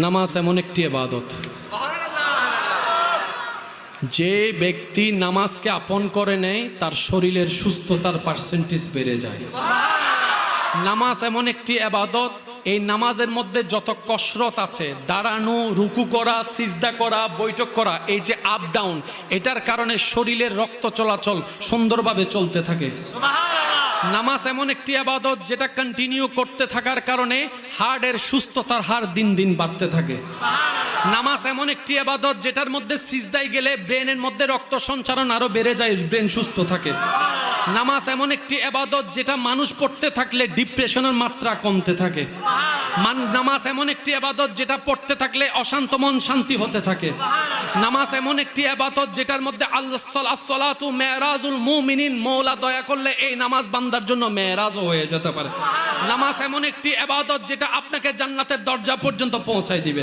নামাজ এমন একটি ইবাদত, যে ব্যক্তি নামাজকে আপন করে নেয় তার শরীরের সুস্থতার পার্সেন্টেজ বেড়ে যায়। নামাজ এমন একটি ইবাদত, এই নামাজের মধ্যে যত কসরত আছে, দাঁড়ানো, রুকু করা, সিজদা করা, বৈঠক করা, এই যে আপ ডাউন, এটার কারণে শরীরের রক্ত চলাচল সুন্দরভাবে চলতে থাকে। নামাজ এমন একটি ইবাদত যেটা কন্টিনিউ করতে থাকার কারণে হার্টের সুস্থতার হার দিন দিন বাড়তে থাকে। নামাজ এমন একটি ইবাদত যেটার মধ্যে সিজদায় গেলে ব্রেনের মধ্যে রক্ত সঞ্চারণ আরো বেড়ে যায়, ব্রেন সুস্থ থাকে। নামাজ এমন একটি ইবাদত যেটা মানুষ পড়তে থাকলে ডিপ্রেশনের মাত্রা কমতে থাকে। নামাজ এমন একটি ইবাদত যেটা পড়তে থাকলে অশান্ত মন শান্তি হতে থাকে। নামাজ এমন একটি ইবাদত যেটার মধ্যে আস-সালাতু মেরাজুল মুমিনিন, মওলা দয়া করলে এই নামাজ বান্দার জন্য মেরাজও হয়ে যেতে পারে। নামাজ এমন একটি ইবাদত যেটা আপনাকে জান্নাতের দরজা পর্যন্ত পৌঁছায় দিবে।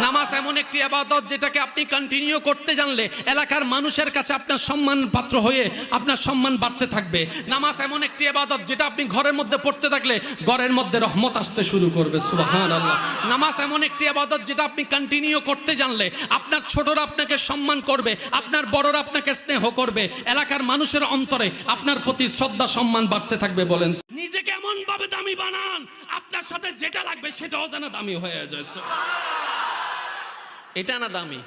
নামাজ এমন একটি ইবাদত যেটাকে আপনি কন্টিনিউ করতে জানলে এলাকার মানুষের কাছে আপনার সম্মান পাত্র হয়ে আপনার সম্মান বাড়তে থাকবে। নামাজ এমন একটি ইবাদত যেটা আপনি ঘরের মধ্যে পড়তে থাকলে ঘরের মধ্যে রহমত আসতে শুরু করবে। সুবহানাল্লাহ। নামাজ এমন একটি ইবাদত যেটা আপনি কন্টিনিউ করতে জানলে আপনার ছোটরা আপনাকে সম্মান করবে, আপনার বড়রা আপনাকে স্নেহ করবে, এলাকার মানুষের অন্তরে আপনার প্রতি শ্রদ্ধা সম্মান বাড়তে থাকবে। বলেন, নিজেকে এমন ভাবে দামি বানান আপনার সাথে যেটা লাগবে সেটাও যেন দামি হয়ে যায়। এটা না দামি,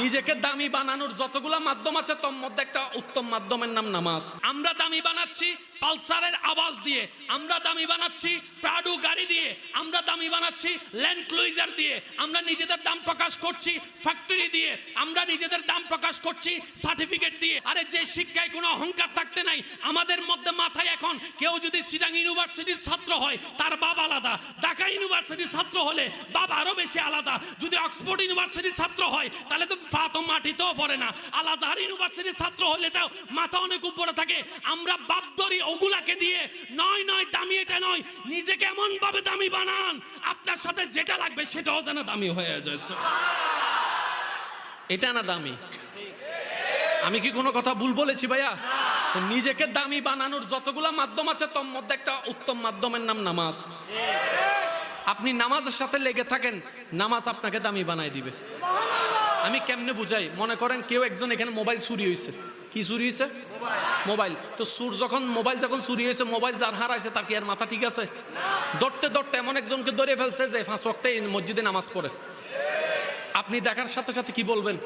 নিজেকে দামি বানানোর যতগুলা মাধ্যম আছে তার মধ্যে একটা উত্তম মাধ্যমের নাম নামাজ। আমরা দামি বানাচ্ছি পালসারের আওয়াজ দিয়ে, আমরা দামি বানাচ্ছি প্রাডো গাড়ি দিয়ে, আমরা দামি বানাচ্ছি ল্যান্ড ক্রুইজার দিয়ে, আমরা নিজেদের দাম প্রকাশ করছি ফ্যাক্টরি দিয়ে, আমরা নিজেদের দাম প্রকাশ করছি সার্টিফিকেট দিয়ে। আরে যে শিক্ষায় কোনো অহংকার থাকতে নাই আমাদের মধ্যে, মাথায় এখন কেউ যদি চিটাং ইউনিভার্সিটির ছাত্র হয় তার বাবা আলাদা, ঢাকা ইউনিভার্সিটির ছাত্র হলে বাবা আরো বেশি আলাদা, যদি অক্সফোর্ড ইউনিভার্সিটির ছাত্র হয় তাহলে পা তো মাটিতেও পড়ে না, আল আজহার ইউনিভার্সিটির ছাত্র হলে তাও মাথা অনেক উপরে থাকে। আমরা বাপদরি ওগুলাকে দিয়ে নয় দামি, এটা নয়, নিজেকে এমন ভাবে দামি বানান আপনার সাথে যেটা লাগবে সেটাও যেন দামি হয়ে যায়। এটা না দামি। আমি কি কোনো কথা ভুল বলেছি ভাইয়া? নিজেকে দামি বানানোর যতগুলা মাধ্যম আছে তার মধ্যে একটা উত্তম মাধ্যমের নাম নামাজ। আপনি নামাজের সাথে লেগে থাকেন, নামাজ আপনাকে দামি বানায় দিবে। আমি কেমনে বুঝাই? মনে করেন কেউ একজন এখানে মোবাইল চুরি হয়েছে। কি চুরি হয়েছে? মোবাইল। তো মোবাইল যখন চুরি হয়েছে, মোবাইল যার হারাইছে তার কি আর মাথা ঠিক আছে? ধরতে ধরতে এমন একজনকে ধরে ফেলছে যে 5 ওয়াক্তে মসজিদে নামাজ পড়ে। আপনি দেখার সাথে সাথে কি বলবেন?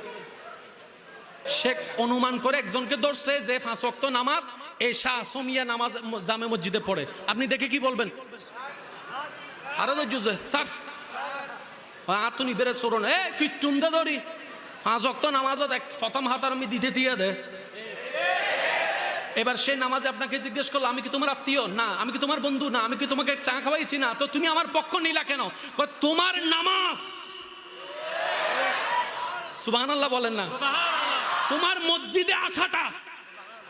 সে অনুমান করে একজনকে ধরছে যে 5 ওয়াক্ত নামাজ এশা সমিয়া নামাজ জামে মসজিদে পড়ে। আপনি দেখে কি বলবেন? আরো ধৈর্য স্যার, তুমি বেড়ে চোরো না, ফিটুন দে ধরি 5 ওয়াক্ত নামাজত প্রথম হাত আমি দিতে দিয়ে দে। এবার সেই নামাজে আপনাকে জিজ্ঞেস করলো, আমি কি তোমার আত্মীয়? না। আমি কি তোমার বন্ধু? না। আমি কি তোমাকে চা খাওয়াইছি? না। তো তুমি আমার পক্ষ নিলা কেন? তোমার নামাজ, সুবহানাল্লাহ বলেন না, তোমার মসজিদে আসাটা,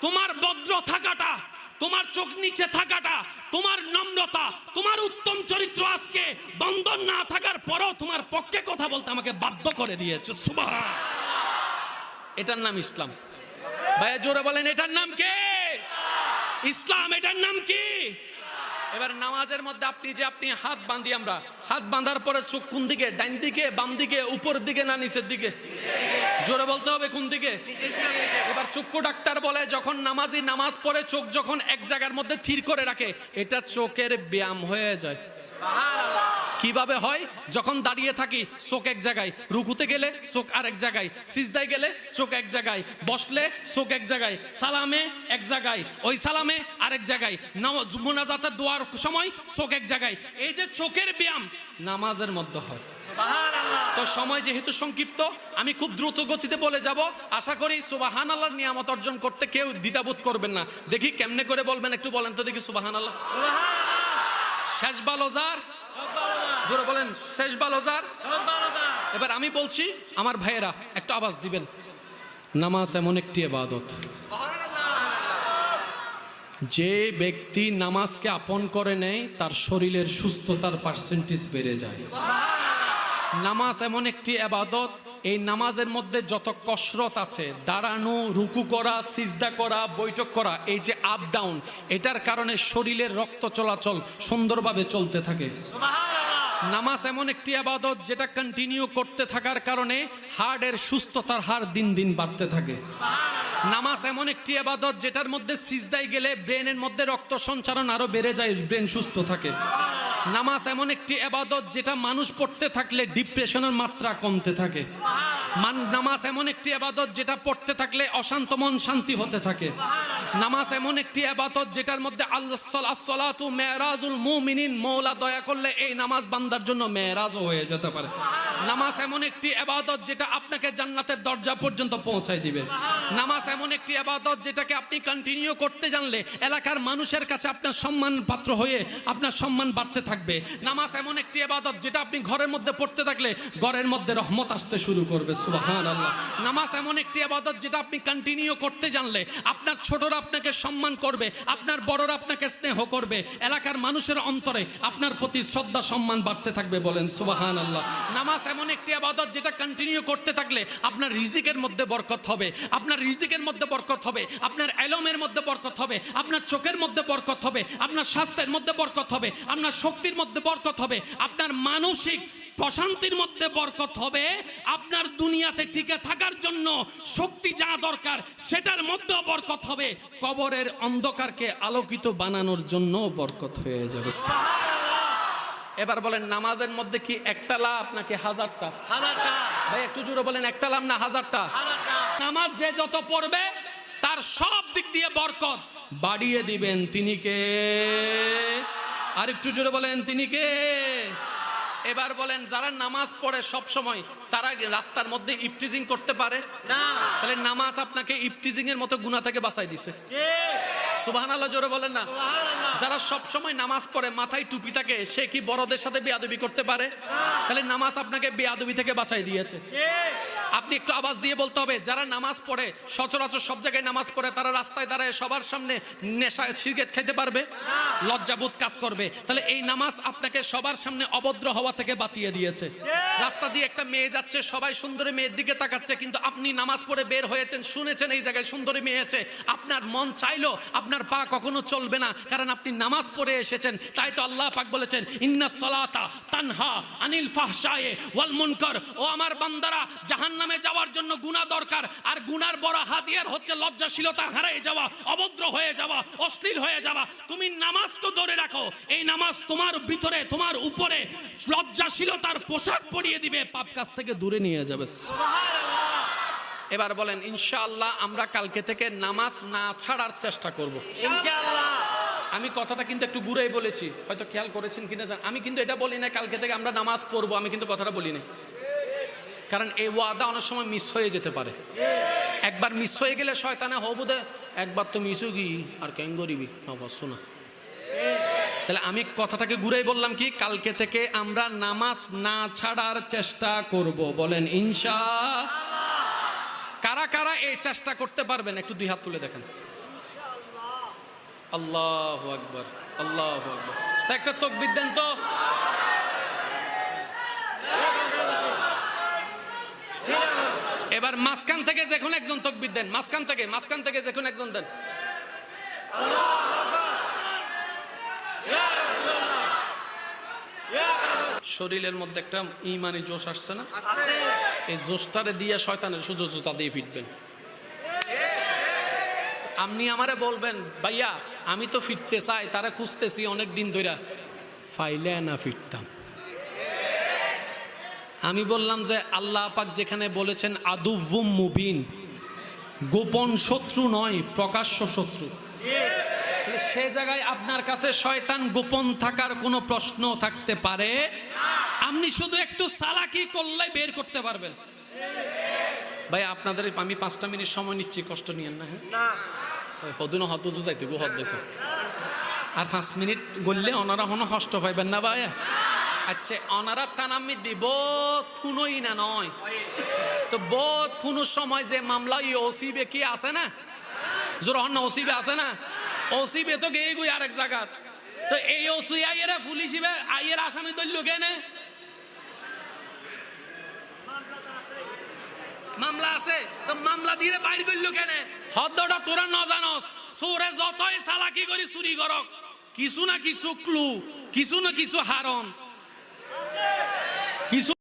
তোমার ভদ্র থাকাটা, তোমার চোখ নিচে থাকাটা, তোমার নম্রতা, তোমার উত্তম চরিত্র আজকে বন্ধন না থাকার পরেও তোমার পক্ষে কথা বলতে আমাকে বাধ্য করে দিয়েছে। সুবহানাল্লাহ। এটার নাম ইসলাম। ভাইয়া জোরে বলেন, এটার নাম কি? ইসলাম। এটার নাম কি? এবার নামাজের মধ্যে আপনি হাত বাঁধি, আমরা হাত বাঁধার পরে চোখ কোন দিকে? ডান দিকে, বাম দিকে, উপর দিকে না নিচের দিকে? জোরে বলতে হবে কোন দিকে। এবার চক্ষু ডাক্তার বলে যখন নামাজি নামাজ পড়ে চোখ যখন এক জায়গার মধ্যে স্থির করে রাখে এটা চোখের ব্যায়াম হয়ে যায়। কিভাবে হয়? যখন দাঁড়িয়ে থাকি চোখ এক জায়গায়, রুকুতে গেলে চোখ আরেক জায়গায়, সিজদায় গেলে চোখ এক জায়গায়, বসলে চোখ এক জায়গায়, সালামে এক জায়গায়, ওই সালামে আরেক জায়গায়, মুনাজাতের দোয়ার সময় চোখ এক জায়গায়। এই যে চোখের ব্যায়াম নামাজের মধ্যে হয়। তো সময় যেহেতু সংক্ষিপ্ত আমি খুব দ্রুত গতিতে বলে যাব। আশা করি সুবহানাল্লাহর নিয়ামত অর্জন করতে কেউ দ্বিধাবোধ করবেন না। দেখি কেমনে করে বলবেন, একটু বলেন তো দেখি। সুবহানাল্লাহ। শেষ ভালো যার, জোরে বলেন, শেষ ভালো যার। এবার আমি বলছি, আমার ভাইয়েরা একটা আওয়াজ দিবেন। নামাজ এমন একটি ইবাদত, যে ব্যক্তি নামাজকে আপন করে নেয় তার শরীরের সুস্থতার পার্সেন্টেজ বেড়ে যায়। নামাজ এমন একটি ইবাদত, এই নামাজের মধ্যে যত কসরত আছে, দাঁড়ানো, রুকু করা, সিজদা করা, বৈঠক করা, এই যে আপ ডাউন, এটার কারণে শরীরের রক্ত চলাচল সুন্দরভাবে চলতে থাকে। নামাজ এমন একটি ইবাদত যেটা কন্টিনিউ করতে থাকার কারণে হার্টের সুস্থতার হার দিন দিন বাড়তে থাকে। নামাজ এমন একটি ইবাদত যেটার মধ্যে সিজদায় গেলে ব্রেনের মধ্যে রক্ত সঞ্চালন আরো বেড়ে যায়, ব্রেন সুস্থ থাকে। নামাজ এমন একটি ইবাদত যেটা মানুষ পড়তে থাকলে ডিপ্রেশনের মাত্রা কমতে থাকে। নামাজ এমন একটি ইবাদত যেটা পড়তে থাকলে অশান্ত মন শান্তি হতে থাকে। নামাজ এমন একটি ইবাদত যেটার মধ্যে আস-সালাতু মেরাজুল মুমিনিন, মওলা দয়া করলে এই নামাজ বান্দার জন্য মেরাজও হয়ে যেতে পারে। নামাজ এমন একটি ইবাদত যেটা আপনাকে জান্নাতের দরজা পর্যন্ত পৌঁছায় দিবে। নামাজ এমন একটি ইবাদত যেটাকে আপনি কন্টিনিউ করতে জানলে এলাকার মানুষের কাছে আপনার সম্মান পাত্র হয়ে আপনার সম্মান বাড়তে থাকবে। নামাজ এমন একটি ইবাদত যেটা আপনি ঘরের মধ্যে পড়তে থাকলে ঘরের মধ্যে রহমত আসতে শুরু করবে। সুবহানাল্লাহ। নামাজ এমন একটি ইবাদত যেটা আপনি কন্টিনিউ করতে জানলে আপনার ছোটরা আপনাকে সম্মান করবে, আপনার বড়রা আপনাকে স্নেহ করবে, এলাকার মানুষের অন্তরে আপনার প্রতি শ্রদ্ধা সম্মান বাড়তে থাকবে। বলেন সুবহানাল্লাহ। নামাজ এমন একটি ইবাদত যেটা কন্টিনিউ করতে থাকলে আপনার রিজিকের মধ্যে বরকত হবে, আপনার রিজিকের মধ্যে বরকত হবে, আপনার ইলমের মধ্যে বরকত হবে, আপনার চোখের মধ্যে বরকত হবে, আপনার স্বাস্থ্যের মধ্যে বরকত হবে, আপনার শক্তির মধ্যে বরকত হবে, আপনার মানসিক প্রশান্তির মধ্যে বরকত হবে, আপনার দুনিয়াতে টিকে থাকার জন্য শক্তি যা দরকার সেটার মধ্যেও বরকত হবে, কবরের অন্ধকারকে আলোকিত বানানোর জন্য বরকত হয়ে যাবে। এবার বলেন নামাজের মধ্যে কি একটা লাভ নাকি হাজারটা? হাজারটা। ভাই একটু জোরে বলেন, একটা লাভ না হাজারটা? নামাজ যে যত পড়বে তার সব দিক দিয়ে বরকত বাড়িয়ে দিবেন তিনি কে? আর একটু জোরে বলেন তিনি কে? এবার বলেন যারা নামাজ পড়ে সব সময় তারা রাস্তার মধ্যে ইফটিজিং করতে পারে না? তাহলে নামাজ আপনাকে ইফটিজিং এর মতো গুনাহ থেকে বাঁচাই দিছে। সুবহানাল্লাহ জোরে বলেন না। যারা সব সময় নামাজ পড়ে মাথায় টুপি থাকে সে কি বড়দের সাথে বেয়াদবি করতে পারে? তাহলে নামাজ আপনাকে বেয়াদবি থেকে বাঁচাই দিয়েছে। আপনি একটু আওয়াজ দিয়ে বলতে হবে, যারা নামাজ পড়ে সচরাচর সব জায়গায় নামাজ পড়ে তারা রাস্তায় দাঁড়ায় সবার সামনে নেশা সিগারেট খেতে পারবে? লজ্জাবোধ কাজ করবে। তাহলে এই নামাজ আপনাকে সবার সামনে অভদ্র হওয়া থেকে বাঁচিয়ে দিয়েছে। রাস্তা দিয়ে একটা মেয়ে যাচ্ছে, সবাই সুন্দরী মেয়ের দিকে তাকাচ্ছে, কিন্তু আপনি নামাজ পড়ে বের হয়েছেন, শুনেছেন এই জায়গায় সুন্দরী মেয়ে আছে, আপনার মন চাইলো আপনার পা কখনো চলবে না, কারণ আপনি নামাজ পড়ে এসেছেন। তাই তো আল্লাহ পাক বলেছেন ইন্নাস সালাতা তানহা আনিল ফাহশায়ে ওয়াল মুনকার। ও আমার বান্দারা, জাহান্নামে যাওয়ার জন্য গুনাহ দরকার, আর গুনার বড় হাতিয়ার হচ্ছে লজ্জাশীলতা হারিয়ে যাওয়া, অভদ্র হয়ে যাওয়া, অশ্লীল হয়ে যাওয়া। তুমি নামাজকে ধরে রাখো, এই নামাজ তোমার ভিতরে তোমার উপরে লজ্জাশীলতার পোশাক পরিয়ে দিবে, পাপ কাজ থেকে দূরে নিয়ে যাবে। সুবহানাল্লাহ। এবার বলেন ইনশাআল্লাহ আমরা কালকে থেকে নামাজ না ছাড়ার চেষ্টা করব ইনশাআল্লাহ। আমি কথাটা কিন্তু একটু ঘুরেই বলেছি, হয়তো খেয়াল করেছেন কিনা জানি। আমি কিন্তু এটা বলি না কালকে থেকে আমরা নামাজ পড়বো, আমি কিন্তু কথাটা বলি না, কারণ এই ওয়াদা অনেক সময় মিস হয়ে যেতে পারে। একবার মিস হয়ে গেলে শয়তানে হবুদে একবার তো মিস হয়ে গিয়ে আর কেন গরিবি নবাস শোনা। তাহলে আমি কথাটাকে ঘুরেই বললাম কি, কালকে থেকে আমরা নামাজ না ছাড়ার চেষ্টা করব। বলেন ইনশাআল্লাহ। কারা কারা এই চেষ্টা করতে পারবেন একটু দুই হাত তুলে দেখেন। আল্লাহু আকবার, আল্লাহু আকবার। একটা তাকবীর দেন তো। এবার মাঝখান থেকে যে কোনো একজন তাকবীর দেন, মাঝখান থেকে যে কোনো একজন দেন। শরীরের মধ্যে একটা ঈমানি জোশ আসছে না? এই জোশটারে দিয়ে শয়তানের সুযোগ জুতা দিয়ে ফিরবেন। আপনি আমারে বলবেন ভাইয়া আমি তো ফিরতে চাই, তারা খুঁজতেছি অনেক দিন ধরে, ফাইলে না ফিরতাম। আমি বললাম যে আল্লাহ পাক যেখানে বলেছেন আদুউম মুবিন, গোপন শত্রু নয় প্রকাশ্য শত্রু, সে জায়গায় আপনার কাছে শয়তান গোপন থাকার কোনো প্রশ্ন থাকতে পারে? আপনি শুধু একটু চালাকি করলে বের করতে পারবেন। ভাই আপনাদের আমি 5টা মিনিট সময় নিচ্ছি, কষ্ট নিয়েন না। হ্যাঁ হদু না হদু যাইতে গো হদ দেছে, আর 5 মিনিট গড়লে ওনারা হনো কষ্ট পাইবেন না ভাই। আচ্ছা ওনারা তানামি দিব খুনই না নয় তো, বোধ খুনোর সময় যে মামলা ওসিবে কি আছে না, জোর হন না ওসিবে আছে না, ওসিবে তো গিয়ে গুই আরেক জায়গা। তো এই ওসি আইয়েরা পুলিশিবে আইয়ের আসামি ধরল কেনে? মামলা আছে তো মামলা দিয়ে বাইর করল কেনে? হদ্দটা তোরা ন জানস, চোরে যতই চালাকি করি চুরি করক, কিছু না কিছু ক্লু, কিছু না কিছু হারন। কিছু